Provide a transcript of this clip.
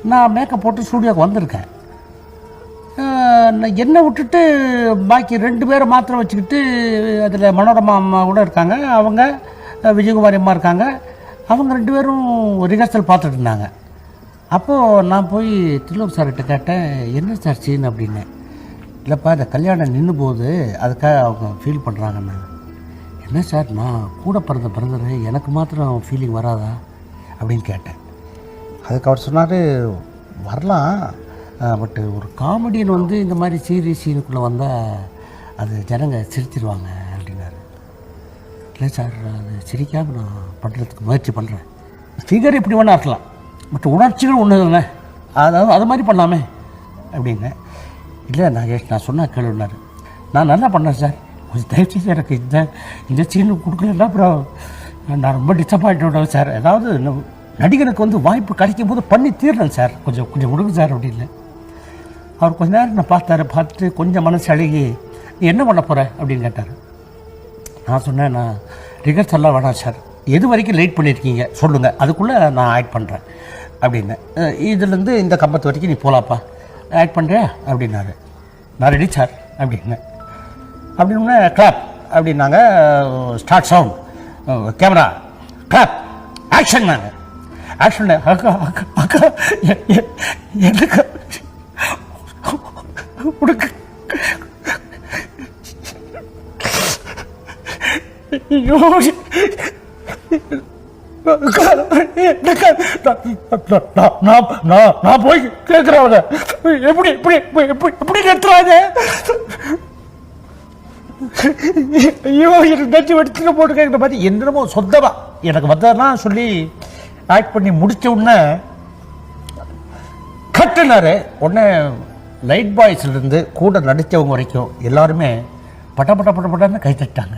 நான் மேக்கப் போட்டு ஸ்டூடியோக்கு வந்திருக்கேன். என்னை விட்டுட்டு பாக்கி 2 பேரை மாத்திரம் வச்சுக்கிட்டு, அதில் மனோரமா அம்மா கூட இருக்காங்க, அவங்க விஜயகுமாரி அம்மா இருக்காங்க, அவங்க 2 பேரும் ரிஹர்சல் பார்த்துட்டு இருந்தாங்க. அப்போது நான் போய் தில்லூர் சார்கிட்ட கேட்டேன், என்ன சார் சீன் அப்படின்னு. இல்லைப்பா, இந்த கல்யாணம் நின்று போகுது, அதுக்காக அவங்க ஃபீல் பண்ணுறாங்கண்ணா. என்ன சார், நான் கூட பிறந்தது எனக்கு மாத்திரம் ஃபீலிங் வராதா அப்படின்னு கேட்டேன். அதுக்கு அவர் சொன்னார், வரலாம், பட்டு ஒரு காமெடியன் வந்து இந்த மாதிரி சீரியஸ் சீனுக்குள்ளே வந்தால் அது ஜனங்க சிரிச்சிருவாங்க அப்படின்னாரு. இல்லை சார், அது சிரிக்காமல் நான் பண்ணுறதுக்கு முயற்சி பண்ணுறேன். ஃபிகர் எப்படி வேணா இருக்கலாம், பட் உணர்ச்சிகள் ஒன்று தானே, அதாவது அது மாதிரி பண்ணலாமே அப்படின்னு. இல்லை நாகேஷ், நான் சொன்னால் கேளுனார். நான் நல்லா பண்ணேன் சார், கொஞ்சம் தயவுசெய்து எனக்கு இந்த சீனு கொடுக்கலன்னா அப்புறம் நான் ரொம்ப டிசப்பாயிண்ட் விடுவேன் சார். ஏதாவது நடிகனுக்கு வந்து வாய்ப்பு கிடைக்கும் போது பண்ணி தீர்றேன் சார், கொஞ்சம் விடுங்க சார் அப்படின்னு. அவர் கொஞ்ச நேரம் நான் பார்த்துட்டு கொஞ்சம் மனசு அழுகி, நீ என்ன பண்ண போகிற அப்படின்னு கேட்டார். நான் சொன்னேன், நான் ரிஹர்சல்லாம் வேணாம் சார், எது வரைக்கும் லேட் பண்ணியிருக்கீங்க சொல்லுங்கள், அதுக்குள்ளே நான் ஆக்ட் பண்ணுறேன் அப்படின்னு. இதுலேருந்து இந்த கம்பத்து வரைக்கும் நீ போகலாப்பா, ஆக்ட் பண்ணுறியா அப்படின்னாரு. நான் ரெடி சார் அப்படின்னு. அப்படின்னா கிளாப் அப்படின்னாங்க. Start sound, camera, clap, action. நாங்கள் ஆக்ஷன். அக்கா அக்கா அக்கா எனக்கு உனக்கு நான் போய் கேட்குறவங்க எப்படி எப்படி எப்படி எப்படி கத்துறாங்க. ஐயோ, எனக்கு நச்சு எடுத்துக்க போட்டு கேட்குற மாதிரி என்னமோ சொந்தமா எனக்கு வந்ததெல்லாம் சொல்லி ஆக்ட் பண்ணி முடிச்ச உடனே கட்டுனாரு. உடனே லைட் பாய்ஸ்லேருந்து கூட நடித்தவங்க வரைக்கும் எல்லாருமே பட்ட பட்ட பட்ட பட்டன்னு கை தட்டாங்க.